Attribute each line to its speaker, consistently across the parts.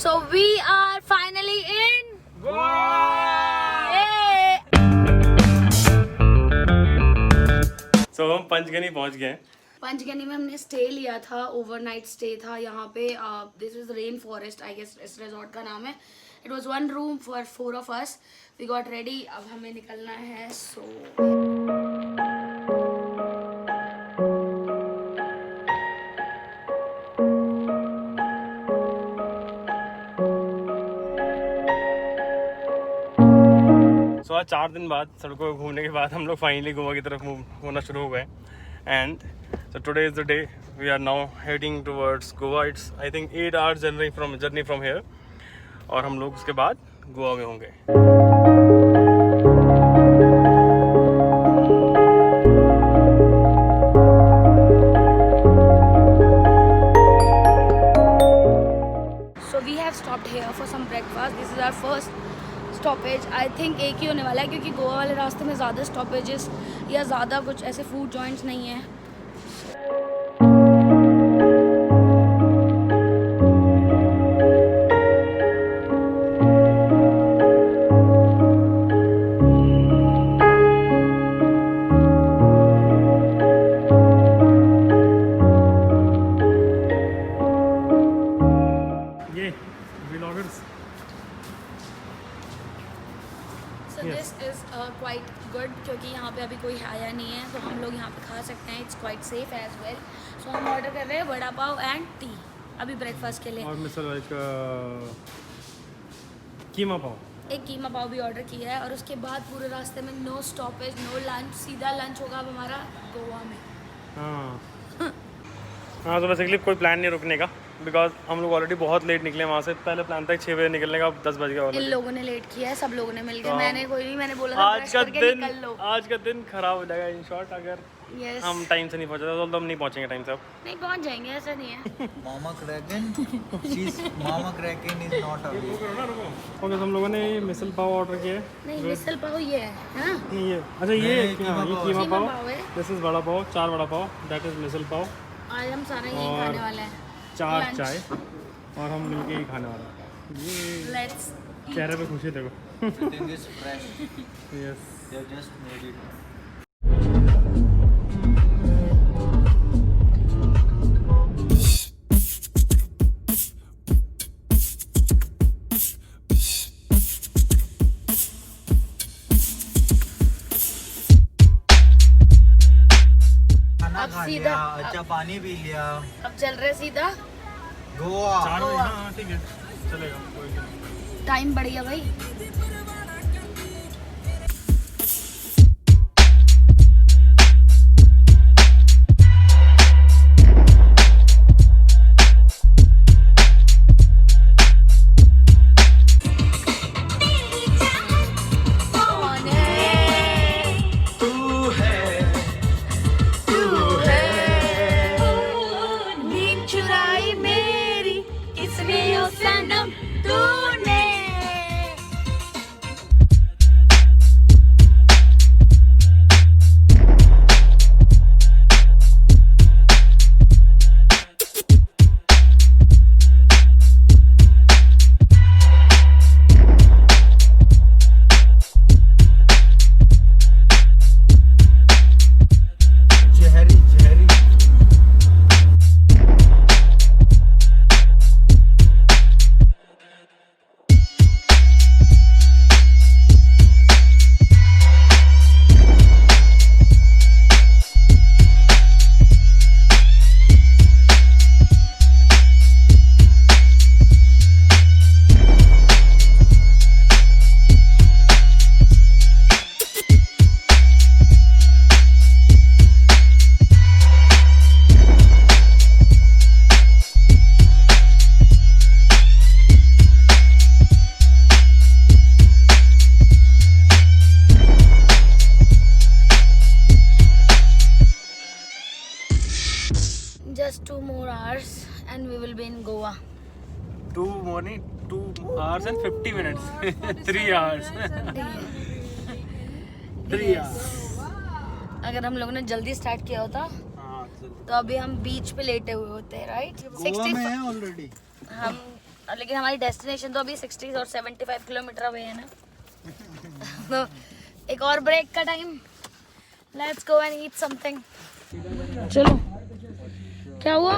Speaker 1: So we are finally in Goa.
Speaker 2: So हम पंचगनी पहुंच गए।
Speaker 1: पंचगनी में हमने स्टे लिया था, ओवरनाइट स्टे था यहाँ पे। This is rain forest, I guess इस रिजॉर्ट का नाम है। It was 1 room for 4 of us. We got ready, अब हमें निकलना है।
Speaker 2: So आज 4 दिन बाद सड़कों पर घूमने के बाद हम लोग फाइनली गोवा की तरफ मूव होना शुरू हो गए। And so today is the day we are now heading towards Goa. It's I think 8 hours journey from here. और हम लोग उसके बाद गोवा में होंगे।
Speaker 1: So we have stopped here for some breakfast. This is our first stoppage. I think एक ही होने वाला है क्योंकि गोवा वाले रास्ते में ज़्यादा स्टॉपेजेस या ज़्यादा कुछ ऐसे फूड जॉइंट्स नहीं हैं।
Speaker 2: ये vloggers.
Speaker 1: This is quite good क्योंकि यहाँ पे अभी कोई आया नहीं है, तो हम लोग यहाँ पे खा सकते हैं। It's quite safe as well. So हम ऑर्डर कर रहे हैं वड़ा पाव एंड टी अभी ब्रेकफास्ट के लिए।
Speaker 2: और मिसल लाइक कीमा पाव।
Speaker 1: एक कीमा पाव भी ऑर्डर किया है और उसके बाद पूरे रास्ते में नो स्टॉपेज, नो लंच, सीधा लंच होगा अब हमारा गोवा में।
Speaker 2: हाँ तो बेसिकली कोई प्लान नहीं रुकने का, बिकॉज हम लोग ऑलरेडी बहुत लेट निकले वहाँ से। पहले प्लान था 6 बजे निकलने का, अब 10 बज गया।
Speaker 1: इन लोगों ने लेट किया है, सब लोगों ने मिलकर। मैंने बोला था
Speaker 2: आज का दिन खराब हो जाएगा इन शॉर्ट अगर हम टाइम से नहीं पहुँचे तो हम नहीं पहुँचेंगे टाइम से। अब
Speaker 1: नहीं पहुँच जाएंगे, ऐसा नहीं है।
Speaker 3: Mama Kraken is not available.
Speaker 2: Okay, हम लोगों ने मिसल पाव ऑर्डर किया है।
Speaker 1: नहीं, मिसल पाव ये है ना?
Speaker 2: नहीं ये अच्छा ये कीमा पाव
Speaker 1: है।
Speaker 2: This is vada pav, 4 vada pav, that is misal pav.
Speaker 1: आज हम सारा यही खाने वाले हैं।
Speaker 2: 4 चाय और हम मिलके ही खाने वाला है।
Speaker 1: लेट्स
Speaker 2: चेहरे पे खुशी देखो।
Speaker 3: Everything is fresh.
Speaker 2: Yes
Speaker 3: They have just made it.
Speaker 1: अब सीधा
Speaker 3: अच्छा पानी पी लिया।
Speaker 1: अब चल रहे सीधा
Speaker 3: गोवा।
Speaker 2: 4 बजे। हाँ ठीक है, चलेगा, कोई नहीं।
Speaker 1: टाइम बढ़ गया भाई। Just 2 more hours and we will be in Goa.
Speaker 2: 2 hours and 50 minutes. 3 hours. 3 hours.
Speaker 1: अगर हम लोगों ने जल्दी स्टार्ट किया होता तो अभी हम बीच पे लेटे हुए होते, राइट?
Speaker 3: गोवा में है ऑलरेडी।
Speaker 1: हम लेकिन हमारी डेस्टिनेशन तो अभी 60 और 75 किलोमीटर अवे है ना। तो एक और ब्रेक का time, let's go and eat something. चलो, क्या हुआ?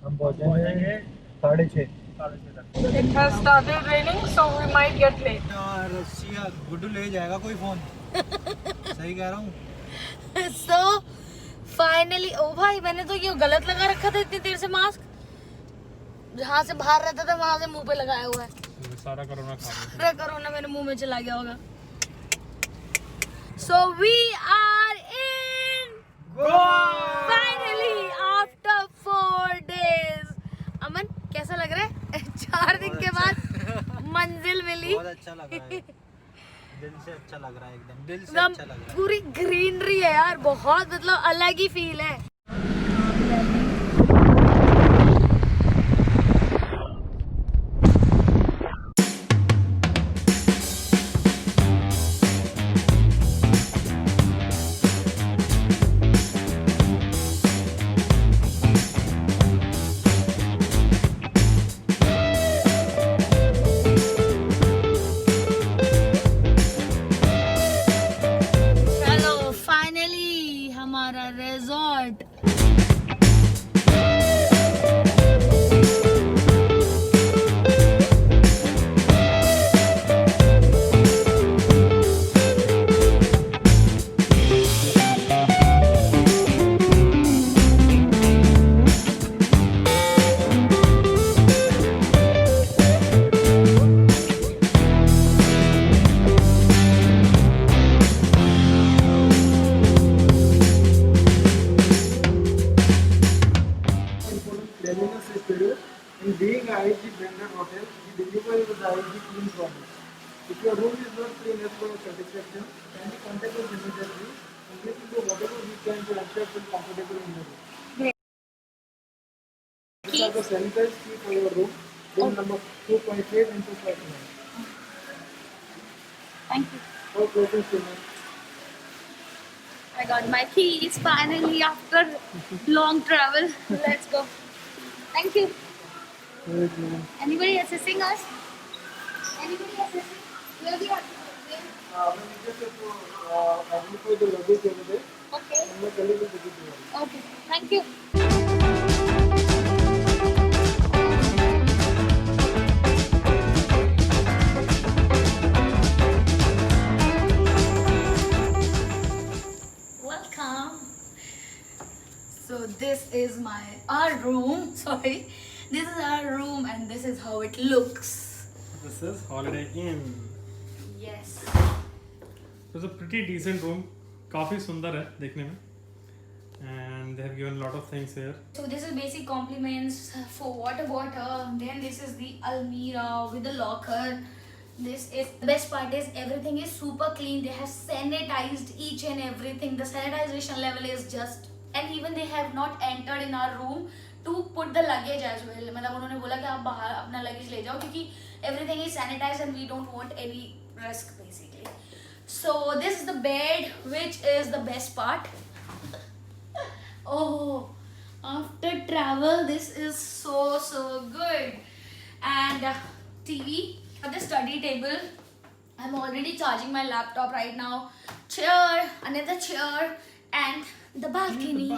Speaker 3: हम पहुंचेंगे 6:30।
Speaker 4: It has started raining, so we might get late.
Speaker 3: रसिया गुड्डू ले जाएगा कोई फोन। सही कह रहा हूँ।
Speaker 1: So finally, ओ भाई मैंने तो ये गलत लगा रखा था इतनी देर से मास्क। जहाँ से बाहर रहता था वहाँ से मुंह पे लगाया हुआ है।
Speaker 2: सारा कोरोना खा
Speaker 1: सारा कोरोना मेरे मुंह में चला गया होगा। So we are in finally after 4 days. अमन कैसा लग रहा है? 4 दिन के बाद मंजिल मिली।
Speaker 3: बहुत अच्छा लग रहा है। दिल से अच्छा लग रहा है, एकदम दिल से
Speaker 1: एकदम
Speaker 3: अच्छा लग रहा है।
Speaker 1: पूरी ग्रीनरी है यार, बहुत मतलब अलग ही फील है। चलो फाइनली हमारा resort.
Speaker 5: cleanliness is period. In being IHG branded hotel, we deliver with the IHG clean promise. If your room is not clean as per your satisfaction, kindly contact us immediately and we will do whatever we can to ensure you feel comfortable in your room. These are the sanitized key for your room number 258 and 259.
Speaker 1: Thank you.
Speaker 5: All closing statements.
Speaker 1: I got my keys finally after long travel. Let's go. Thank you. Anybody assisting us? Anybody assisting? Where we have to go?
Speaker 5: We just have to identify the luggage over there
Speaker 1: Okay.
Speaker 5: and my colleague will take it to you.
Speaker 1: Okay. Thank you. Welcome. So this is our room. Sorry, this is our room, and this is how it looks.
Speaker 2: This is Holiday Inn.
Speaker 1: Yes.
Speaker 2: It's a pretty decent room. काफी सुंदर है देखने में. And they have given a lot of things here.
Speaker 1: So this is basic compliments for water bottle. Then this is the almirah with the locker. This is the best part is everything is super clean. They have sanitized each and everything. The sanitization level is just, and even they have not entered in our room to put the luggage as well. मतलब उन्होंने बोला कि आप बाहर अपना luggage ले जाओ क्योंकि everything is sanitized and we don't want any risk basically. So this is the bed, which is the best part. Oh, after travel, this is so good. And TV, the study table. I'm already charging my laptop right now. Chair, another chair, and the balcony.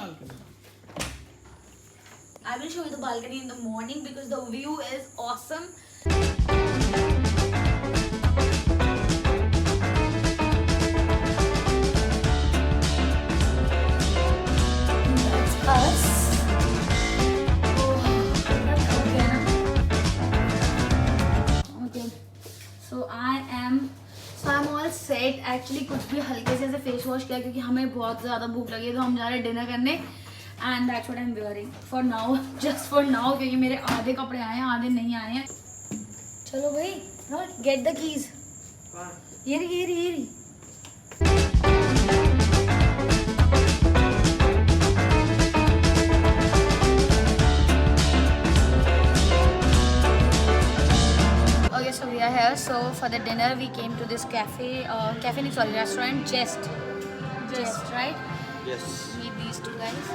Speaker 1: I will show you the balcony in the morning because the view is awesome. Us. Okay. So I'm all set. Actually कुछ भी हल्के से ऐसे face wash किया क्योंकि हमें बहुत ज़्यादा भूख लगी है तो हम जा रहे हैं डिनर करने. and that's what I'm wearing for now. Just for now, क्योंकि मेरे आधे कपड़े आए हैं, आधे नहीं आए हैं. चलो भाई, get the keys. ये रही. Okay, so we are here. So for the dinner, we came to this restaurant, Jest, right?
Speaker 3: Yes.
Speaker 1: Meet these two guys.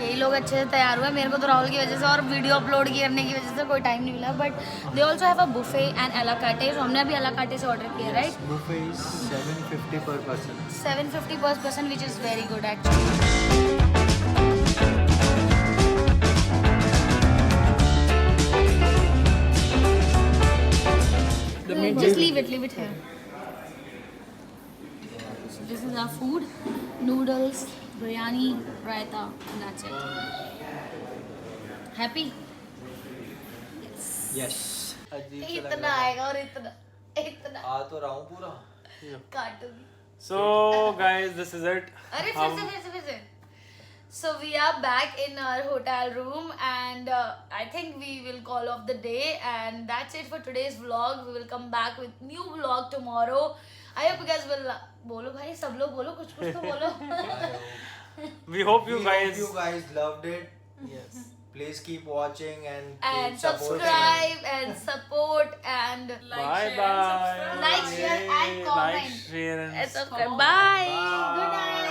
Speaker 1: यही लोग अच्छे से तैयार हुए. मेरे को तो राहुल की वजह से और वीडियो अपलोड करने की वजह से कोई टाइम नहीं मिला. But they also have a buffet and अला कार्टे. सो हमने अभी अला कार्टे से ऑर्डर किया, right?
Speaker 3: Buffet is 750 per person.
Speaker 1: 750 per person, which is very good actually. Just leave it here. So this is our food: noodles, biryani, raita, and that's it. Happy?
Speaker 3: Yes. अजीब सा लग
Speaker 1: इतना
Speaker 3: रहा है.
Speaker 1: आएगा और इतना
Speaker 3: आ तो रहा हूँ पूरा.
Speaker 1: काटूंगी.
Speaker 2: So guys, this is it.
Speaker 1: अरे फिर से. So we are back in our hotel room and I think we will call off the day, and that's it for today's vlog. We will come back with new vlog tomorrow. I hope you guys will बोलो भाई, सब लोग बोलो, कुछ तो बोलो.
Speaker 2: We hope you
Speaker 3: We
Speaker 2: guys.
Speaker 3: hope you guys loved it. Yes. Please keep watching and
Speaker 1: And
Speaker 3: keep supporting.
Speaker 1: subscribe and support and
Speaker 2: Bye bye.
Speaker 1: like, share and comment.
Speaker 2: Like, share and
Speaker 1: Subscribe. Bye. Good night.